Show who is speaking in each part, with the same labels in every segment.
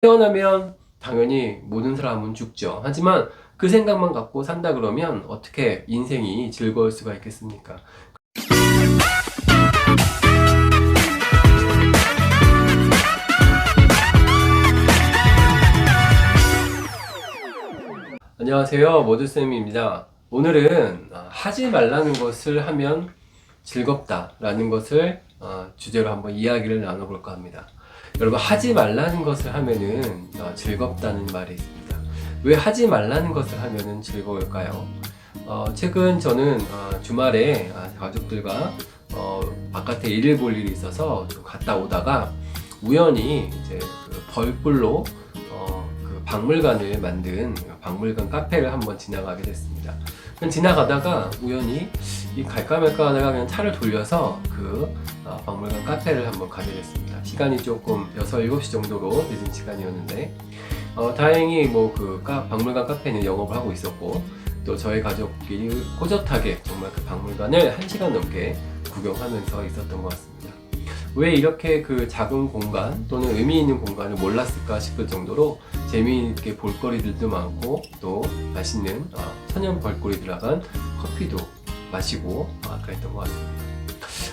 Speaker 1: 태어나면 당연히 모든 사람은 죽죠. 하지만 그 생각만 갖고 산다 그러면 어떻게 인생이 즐거울 수가 있겠습니까? 안녕하세요. 모두쌤입니다. 오늘은 하지 말라는 것을 하면 즐겁다라는 것을 주제로 한번 이야기를 나눠볼까 합니다. 여러분, 하지 말라는 것을 하면은 즐겁다는 말이 있습니다. 왜 하지 말라는 것을 하면은 즐거울까요? 최근 저는 주말에 가족들과 바깥에 일을 볼 일이 있어서 좀 갔다 오다가 우연히 이제 그 벌꿀로 그 박물관을 만든 박물관 카페를 한번 지나가게 됐습니다. 지나가다가 우연히 갈까 말까 하다가 그냥 차를 돌려서 그 박물관 카페를 한번 가게 됐습니다. 시간이 조금 6, 7시 정도로 늦은 시간이었는데 다행히 뭐 그 박물관 카페는 영업을 하고 있었고, 또 저희 가족끼리 호젓하게 정말 그 박물관을 1시간 넘게 구경하면서 있었던 것 같습니다. 왜 이렇게 그 작은 공간 또는 의미 있는 공간을 몰랐을까 싶을 정도로 재미있게 볼거리들도 많고, 또 맛있는 천연 벌꿀이 들어간 커피도 마시고 그랬던 것 같습니다.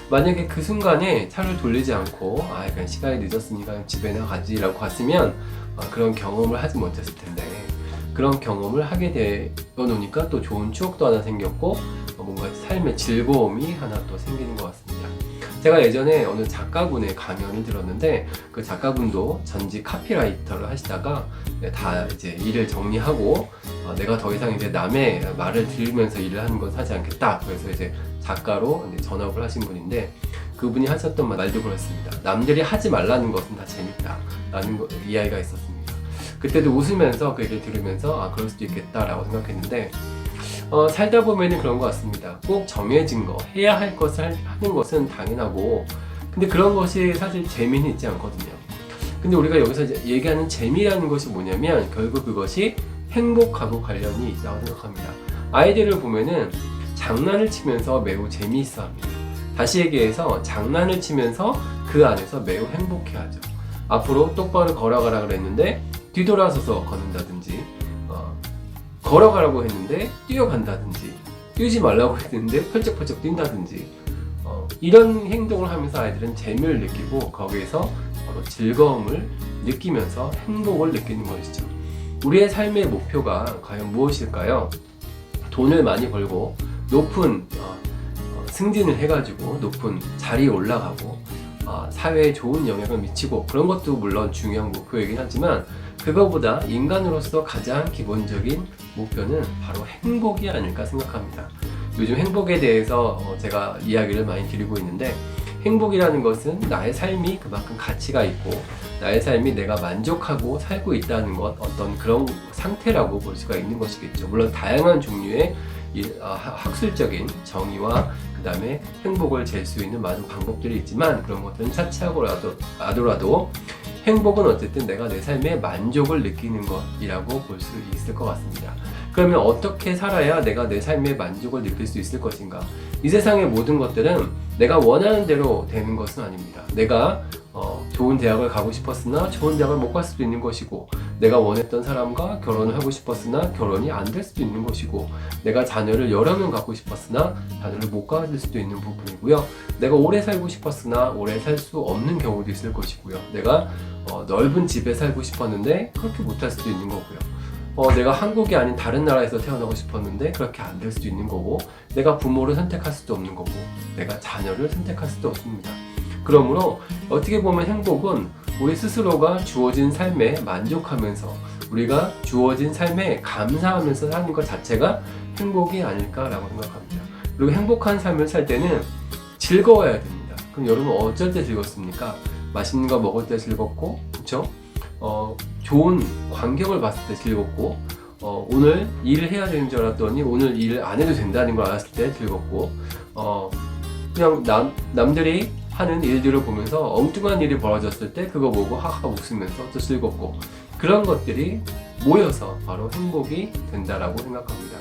Speaker 1: 만약에 그 순간에 차를 돌리지 않고 그냥 시간이 늦었으니까 집에나 가지라고 갔으면 그런 경험을 하지 못했을 텐데, 그런 경험을 하게 되어 놓으니까 또 좋은 추억도 하나 생겼고 뭔가 삶의 즐거움이 하나 또 생기는 것 같습니다. 제가 예전에 어느 작가분의 강연을 들었는데, 그 작가분도 전직 카피라이터를 하시다가 다 이제 일을 정리하고 내가 더 이상 이제 남의 말을 들으면서 일을 하는 건 하지 않겠다. 그래서 이제 작가로 이제 전업을 하신 분인데, 그분이 하셨던 말도 그렇습니다. 남들이 하지 말라는 것은 다 재밌다 라는 이야기가 있었습니다. 그때도 웃으면서 그 얘기를 들으면서 그럴 수도 있겠다라고 생각했는데, 살다 보면은 그런 것 같습니다. 꼭 정해진 거, 해야 할 것을 하는 것은 당연하고, 근데 그런 것이 사실 재미는 있지 않거든요. 근데 우리가 여기서 이제 얘기하는 재미라는 것이 뭐냐면, 결국 그것이 행복하고 관련이 있다고 생각합니다. 아이들을 보면은 장난을 치면서 매우 재미있어 합니다. 다시 얘기해서 장난을 치면서 그 안에서 매우 행복해 하죠. 앞으로 똑바로 걸어가라 그랬는데 뒤돌아서서 걷는다든지, 걸어가라고 했는데 뛰어간다든지, 뛰지 말라고 했는데 펄쩍펄쩍 뛴다든지, 이런 행동을 하면서 아이들은 재미를 느끼고 거기에서 즐거움을 느끼면서 행복을 느끼는 것이죠. 우리의 삶의 목표가 과연 무엇일까요? 돈을 많이 벌고 높은 승진을 해가지고 높은 자리에 올라가고 사회에 좋은 영향을 미치고, 그런 것도 물론 중요한 목표이긴 하지만 그거보다 인간으로서 가장 기본적인 목표는 바로 행복이 아닐까 생각합니다. 요즘 행복에 대해서 제가 이야기를 많이 드리고 있는데, 행복이라는 것은 나의 삶이 그만큼 가치가 있고 나의 삶이 내가 만족하고 살고 있다는 것, 어떤 그런 상태라고 볼 수가 있는 것이겠죠. 물론 다양한 종류의 학술적인 정의와 그 다음에 행복을 잴 수 있는 많은 방법들이 있지만, 그런 것들은 차치하고라도 행복은 어쨌든 내가 내 삶에 만족을 느끼는 것이라고 볼 수 있을 것 같습니다. 그러면 어떻게 살아야 내가 내 삶에 만족을 느낄 수 있을 것인가? 이 세상의 모든 것들은 내가 원하는 대로 되는 것은 아닙니다. 내가 좋은 대학을 가고 싶었으나 좋은 대학을 못 갈 수도 있는 것이고, 내가 원했던 사람과 결혼을 하고 싶었으나 결혼이 안 될 수도 있는 것이고, 내가 자녀를 여러 명 갖고 싶었으나 자녀를 못 가질 수도 있는 부분이고요. 내가 오래 살고 싶었으나 오래 살 수 없는 경우도 있을 것이고요. 내가 넓은 집에 살고 싶었는데 그렇게 못 할 수도 있는 거고요. 내가 한국이 아닌 다른 나라에서 태어나고 싶었는데 그렇게 안 될 수도 있는 거고, 내가 부모를 선택할 수도 없는 거고, 내가 자녀를 선택할 수도 없습니다. 그러므로 어떻게 보면 행복은 우리 스스로가 주어진 삶에 만족하면서, 우리가 주어진 삶에 감사하면서 사는 것 자체가 행복이 아닐까라고 생각합니다. 그리고 행복한 삶을 살 때는 즐거워야 됩니다. 그럼 여러분 어쩔 때 즐겁습니까? 맛있는 거 먹을 때 즐겁고, 그렇죠? 좋은 광경을 봤을 때 즐겁고, 오늘 일을 해야 되는 줄 알았더니 오늘 일을 안 해도 된다는 걸 알았을 때 즐겁고, 그냥 남들이 하는 일들을 보면서 엉뚱한 일이 벌어졌을 때 그거 보고 하하 웃으면서 또 즐겁고, 그런 것들이 모여서 바로 행복이 된다라고 생각합니다.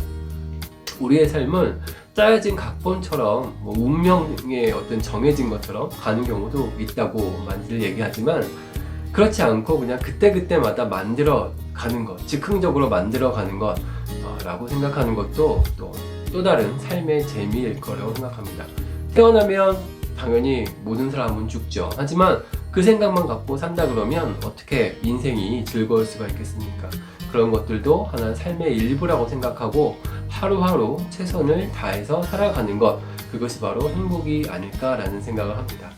Speaker 1: 우리의 삶은 짜여진 각본처럼 운명의 어떤 정해진 것처럼 가는 경우도 있다고 많이들 얘기하지만, 그렇지 않고 그냥 그때그때마다 만들어 가는 것, 즉흥적으로 만들어 가는 것 라고 생각하는 것도 또 다른 삶의 재미일 거라고 생각합니다. 태어나면 당연히 모든 사람은 죽죠. 하지만 그 생각만 갖고 산다 그러면 어떻게 인생이 즐거울 수가 있겠습니까? 그런 것들도 하나의 삶의 일부라고 생각하고 하루하루 최선을 다해서 살아가는 것, 그것이 바로 행복이 아닐까라는 생각을 합니다.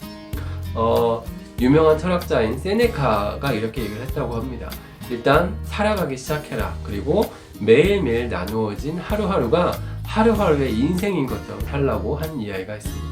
Speaker 1: 유명한 철학자인 세네카가 이렇게 얘기를 했다고 합니다. 일단 살아가기 시작해라. 그리고 매일매일 나누어진 하루하루가 하루하루의 인생인 것처럼 살라고 한 이야기가 있습니다.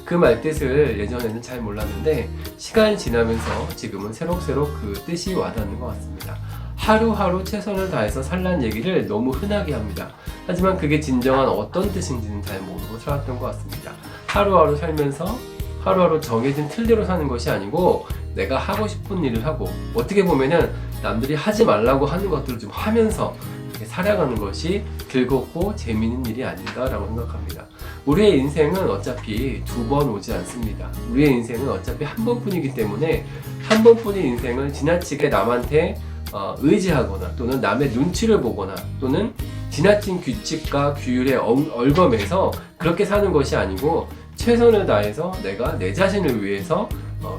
Speaker 1: 그 말뜻을 예전에는 잘 몰랐는데 시간이 지나면서 지금은 새록새록 그 뜻이 와닿는 것 같습니다. 하루하루 최선을 다해서 살라는 얘기를 너무 흔하게 합니다. 하지만 그게 진정한 어떤 뜻인지는 잘 모르고 살았던 것 같습니다. 하루하루 살면서 하루하루 정해진 틀대로 사는 것이 아니고 내가 하고 싶은 일을 하고 어떻게 보면은 남들이 하지 말라고 하는 것들을 좀 하면서 이렇게 살아가는 것이 즐겁고 재미있는 일이 아닌가라고 생각합니다. 우리의 인생은 어차피 두 번 오지 않습니다. 우리의 인생은 어차피 한 번뿐이기 때문에 한 번뿐인 인생을 지나치게 남한테 의지하거나 또는 남의 눈치를 보거나 또는 지나친 규칙과 규율에 얽어매서 그렇게 사는 것이 아니고 최선을 다해서 내가 내 자신을 위해서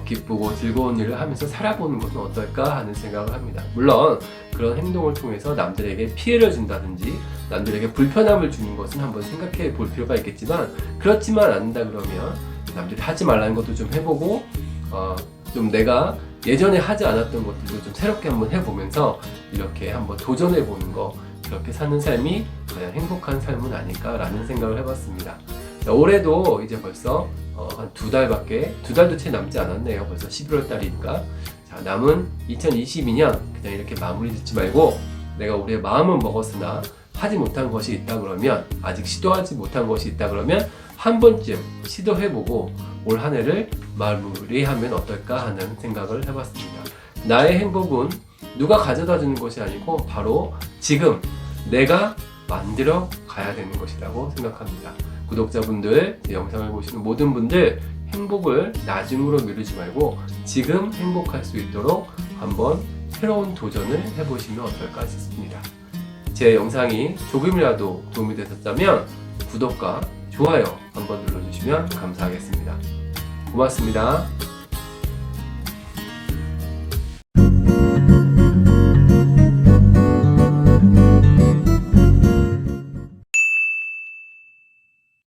Speaker 1: 기쁘고 즐거운 일을 하면서 살아보는 것은 어떨까 하는 생각을 합니다. 물론 그런 행동을 통해서 남들에게 피해를 준다든지 남들에게 불편함을 주는 것은 한번 생각해 볼 필요가 있겠지만 그렇지만 않는다 그러면 남들이 하지 말라는 것도 좀 해보고 좀 내가 예전에 하지 않았던 것들도 좀 새롭게 한번 해보면서 이렇게 한번 도전해보는 거, 그렇게 사는 삶이 과연 행복한 삶은 아닐까라는 생각을 해봤습니다. 올해도 이제 벌써 한 두 달도 채 남지 않았네요. 벌써 11월 달이니까. 자, 남은 2022년 그냥 이렇게 마무리 짓지 말고 내가 우리의 마음은 먹었으나 하지 못한 것이 있다 그러면, 아직 시도하지 못한 것이 있다 그러면 한 번쯤 시도해보고 올 한 해를 마무리하면 어떨까 하는 생각을 해봤습니다. 나의 행복은 누가 가져다 주는 것이 아니고 바로 지금 내가 만들어 가야 되는 것이라고 생각합니다. 구독자분들, 제 영상을 보시는 모든 분들, 행복을 나중으로 미루지 말고 지금 행복할 수 있도록 한번 새로운 도전을 해보시면 어떨까 싶습니다. 제 영상이 조금이라도 도움이 되셨다면 구독과 좋아요 한번 눌러주시면 감사하겠습니다. 고맙습니다.